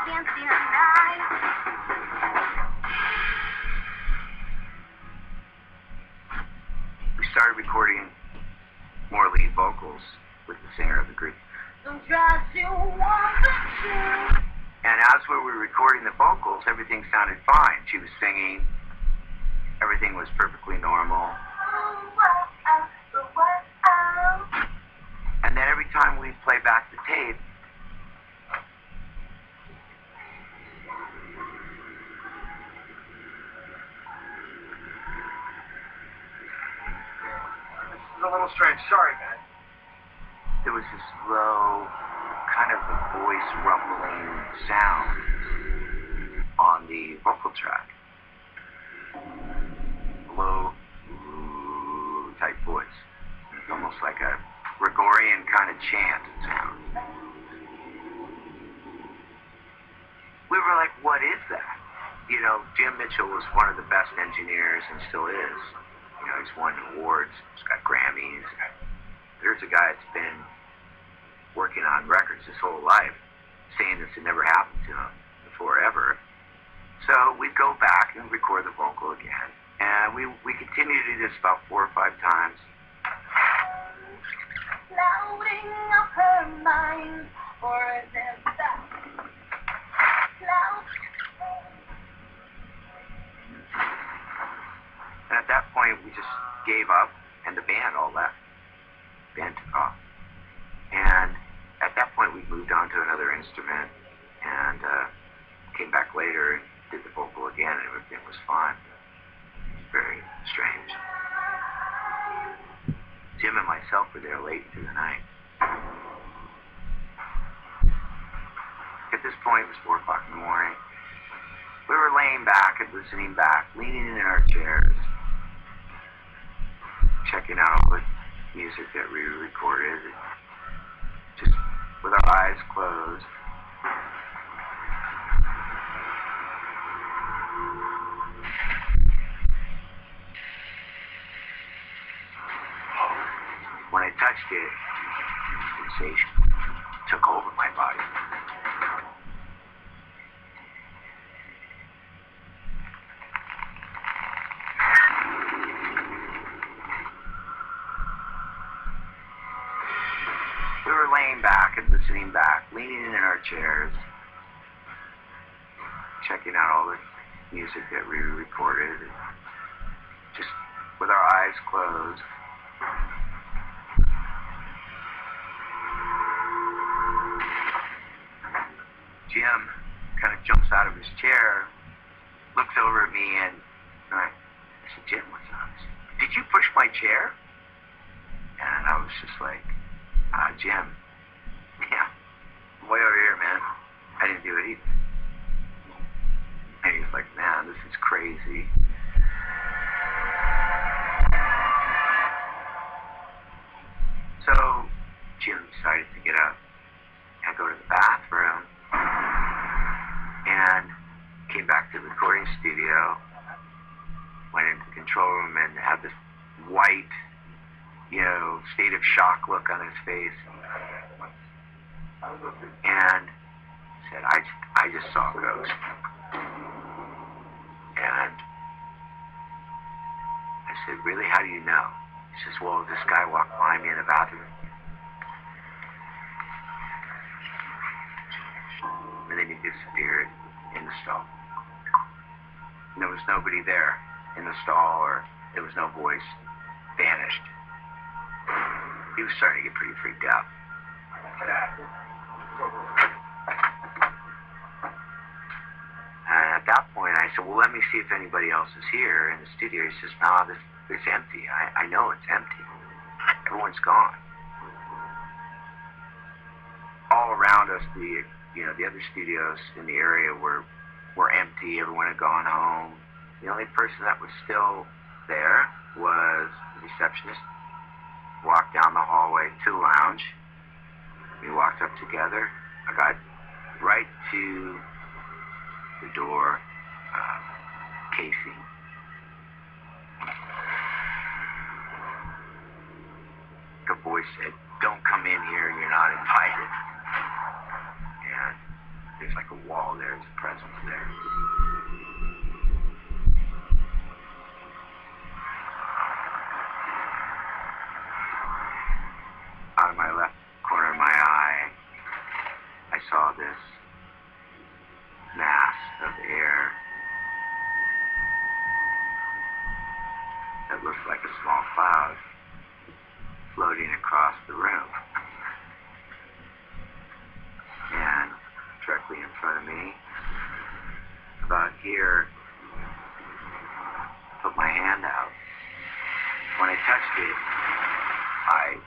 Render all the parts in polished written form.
dancing at night. We started recording more lead vocals with the singer of the group. Don't try to want the truth. And as we were recording the vocals, everything sounded fine. She was singing. Everything was perfectly normal. And then every time we play back the tape, This is a little strange. Sorry, man. there was this low, kind of a voice rumbling sound on the vocal track. Low, type voice. It's almost like a Gregorian kind of chant sound. We were like, what is that? You know, Jim Mitchell was one of the best engineers and still is. You know, he's won awards, he's got Grammys. There's a guy that's been working on records his whole life, saying this had never happened to him before ever. So we'd go back and record the vocal again. And we continued to do this about 4 or 5 times. Clouding up her mind, or then that cloud. And at that point, we just gave up, and the band all left. The band took off. And at that point, we moved on to another instrument, and came back later and did the vocal again, and everything was fine. Very strange. Jim and myself were there late into the night. At this point, it was 4 o'clock in the morning. We were laying back and listening back, leaning in our chairs, checking out all the music that we recorded, just with our eyes closed. When I touched it, sensation took over my body. We were laying back and listening back, leaning in our chairs, checking out all the music that we recorded, just with our eyes closed. Jim kind of jumps out of his chair, looks over at me, and I said, Jim, what's up? Did you push my chair? And I was just like, Jim, yeah, I'm way over here, man. I didn't do it either. And he was like, man, this is crazy. So Jim decided to get up and go to the bathroom, and came back to the recording studio, went into the control room and had this white, state of shock look on his face, and said, I just saw a ghost. And I said, really, how do you know? He says, well, this guy walked by me in the bathroom. And then he disappeared in the stall. And there was nobody there in the stall, or there was no voice. Vanished. He was starting to get pretty freaked out. And at that point, I said, well, let me see if anybody else is here in the studio. He says, no, it's empty. I know it's empty. Everyone's gone. All around us, the other studios in the area were empty. Everyone had gone home. The only person that was still there was the receptionist. Walked down the hallway to the lounge. We walked up together. I got right to the door casing. The voice said, don't come in here, you're not invited. And There's like a wall there, there's a presence there. Out of my left corner of my eye, I saw this mass of air that looked like a small cloud floating across the room. And directly in front of me, about here, I put my hand out. When I touched it, I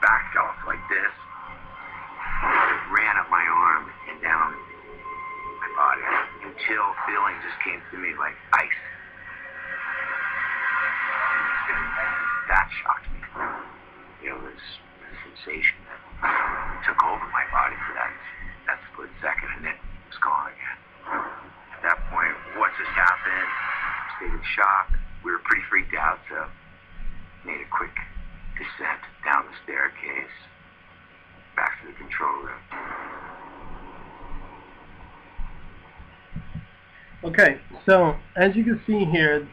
backed off like this. It ran up my arm and down my body. A chill feeling just came through me like ice. That shocked me. You know, this sensation that took over my body for that split second, and then it was gone again. At that point, what just happened? State of shock. We were pretty freaked out, so made a quick descent down the staircase back to the control room. Okay, so as you can see here,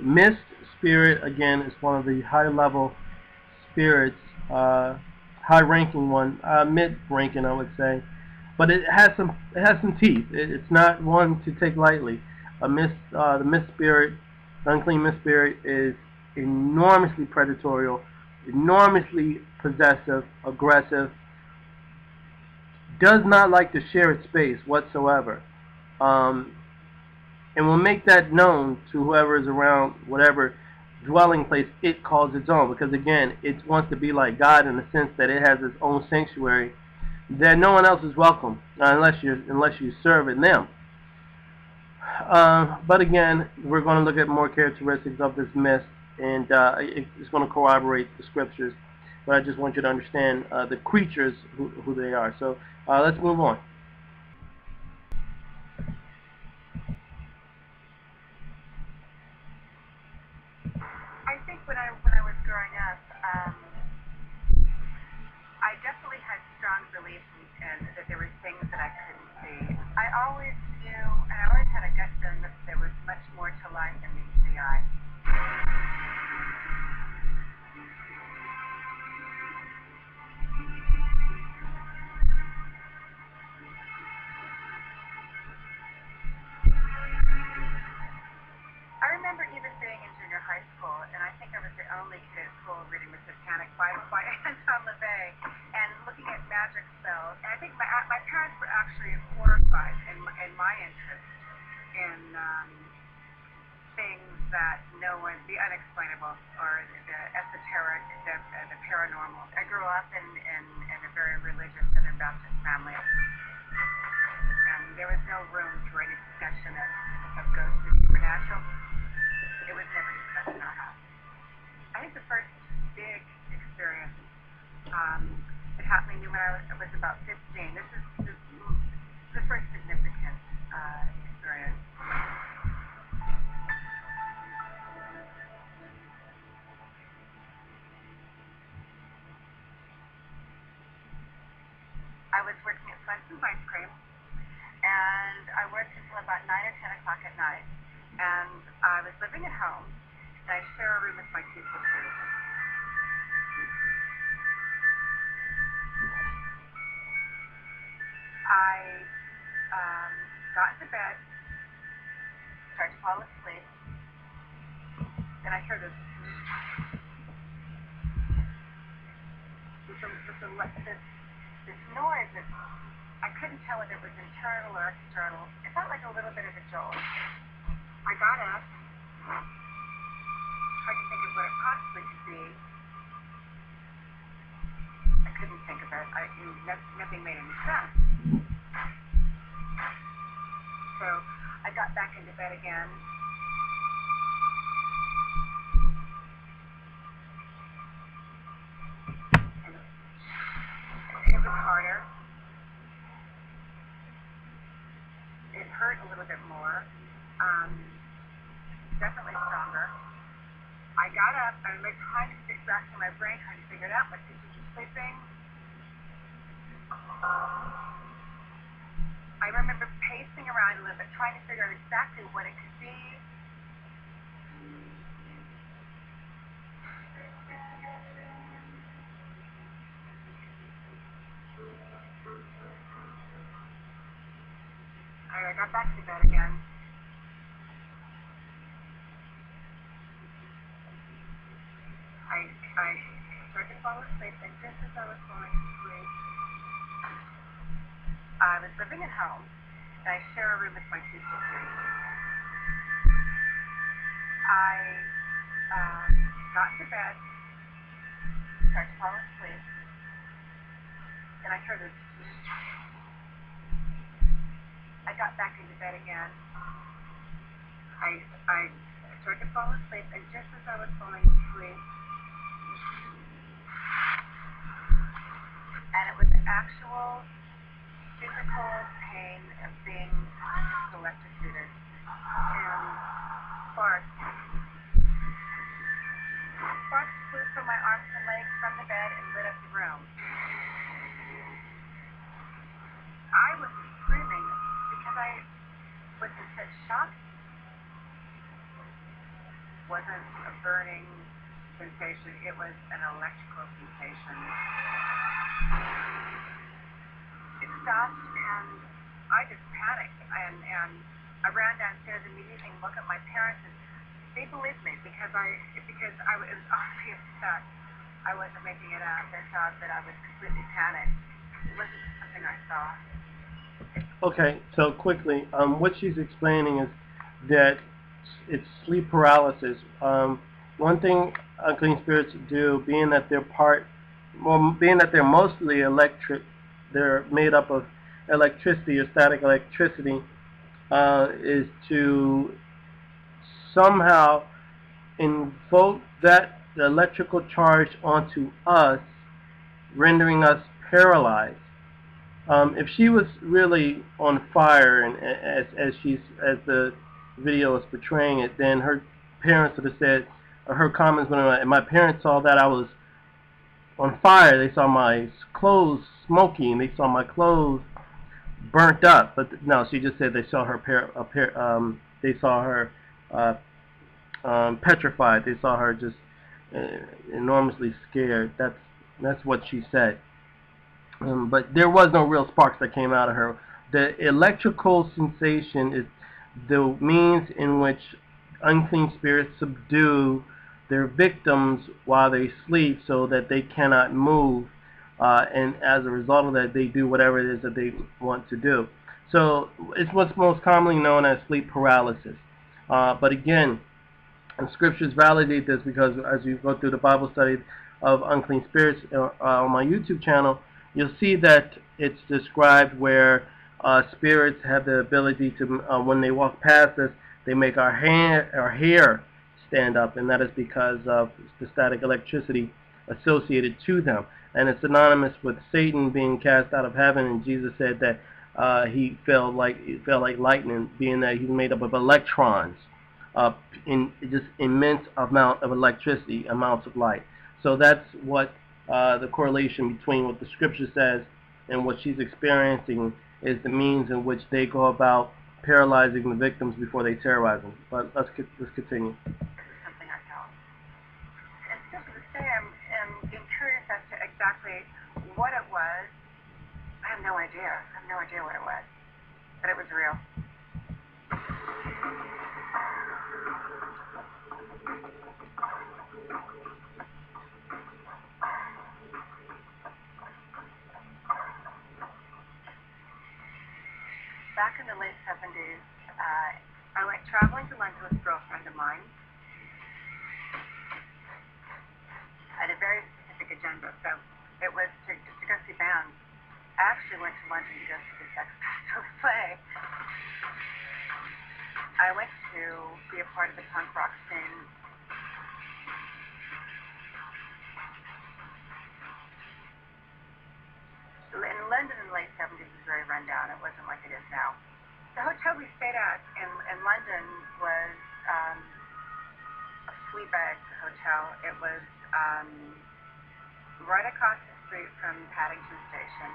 Mist Spirit again is one of the high-level spirits, high-ranking one, mid-ranking I would say, but it has some teeth. It's not one to take lightly. The Mist Spirit, the Unclean Mist Spirit, is enormously predatorial, enormously possessive, aggressive, does not like to share its space whatsoever. And will make that known to whoever is around whatever dwelling place it calls its own, because again, it wants to be like God in the sense that it has its own sanctuary that no one else is welcome unless you serve in them. But again, we're going to look at more characteristics of this mist, and it's going to corroborate the scriptures, but I just want you to understand the creatures who they are. So let's move on. I think when I was growing up, I definitely had strong beliefs in that there were things that I couldn't see. I always knew, and I always had a gut feeling that there was much more to life than meets the eye. I remember even being in junior high school, and I think I was the only kid at school reading the Satanic Bible by Anton LaVey and looking at magic spells. And I think my parents were actually horrified in my interest in things that no one, the unexplainable or the esoteric, the paranormal. I grew up in a very religious Southern Baptist family, and there was no room for any discussion of ghosts or supernatural. It was never discussed in our house. I think the first big experience, it happened to me when I was about 15. This is the first significant experience. I was working at Swenson's Ice Cream, and I worked until about 9 or 10 o'clock at night. And I was living at home, and I share a room with my two sisters. I got into bed, started to fall asleep, and I heard this noise that I couldn't tell if it was internal or external. It felt like a little bit of a jolt. I got up, tried to think of what it possibly could be. I couldn't think of it. Nothing made any sense. So I got back into bed again. And it was harder. It hurt a little bit more. Definitely stronger. I got up and made trying to stick back to my brain, trying to figure it out. My sisters were sleeping. around a little bit, trying to figure out exactly what it could be. I got back to bed again. I started to fall asleep, and just as I was falling asleep, I was living at home, and I share a room with my two sisters. I got into bed, started to fall asleep, and I heard this. I got back into bed again. I started to fall asleep, and just as I was falling asleep, and it was actual physical pain of being electrocuted, and sparks flew from my arms and legs from the bed and lit up the room. I was screaming because I was in such shock. It wasn't a burning sensation, it was an electrical sensation. It stopped, and I just panicked, and I ran downstairs immediately and looked at my parents, and they believed me because I was obvious that I wasn't making it up. They thought that I was completely panicked. It wasn't just something I saw. Okay, so quickly, what she's explaining is that it's sleep paralysis. One thing unclean spirits do, being that they're mostly electric, they're made up of electricity or static electricity, is to somehow invoke the electrical charge onto us, rendering us paralyzed. If she was really on fire, and as the video is portraying it, then her parents would have said, or her comments would have been, and my parents saw that I was on fire. They saw my clothes smoking. They saw my clothes burnt up. But no, she just said they saw her petrified. They saw her just enormously scared. That's what she said. But there was no real sparks that came out of her. The electrical sensation is the means in which unclean spirits subdue their victims while they sleep so that they cannot move, and as a result of that, they do whatever it is that they want to do. So it's what's most commonly known as sleep paralysis. But again, the scriptures validate this, because as you go through the Bible study of unclean spirits on my YouTube channel, you'll see that it's described where spirits have the ability to, when they walk past us, they make our hair stand up, and that is because of the static electricity associated to them. And it's synonymous with Satan being cast out of heaven, and Jesus said that he fell like lightning, being that he's made up of electrons, in just immense amount of electricity, amounts of light. So that's what the correlation between what the scripture says and what she's experiencing is the means in which they go about paralyzing the victims before they terrorize them. But let's continue. Something I felt. And still to this day, I'm curious as to exactly what it was. I have no idea. I have no idea what it was. But it was real. Back in the late 70s, I went traveling to London with a girlfriend of mine. I had a very specific agenda, so it was to go see bands. I actually went to London to go see the Sex Pistols play. I went to be a part of the punk rock scene. In London in the late 70s was very run down. It wasn't like it is now. The hotel we stayed at in London was a Fleabag hotel. It was right across the street from Paddington Station.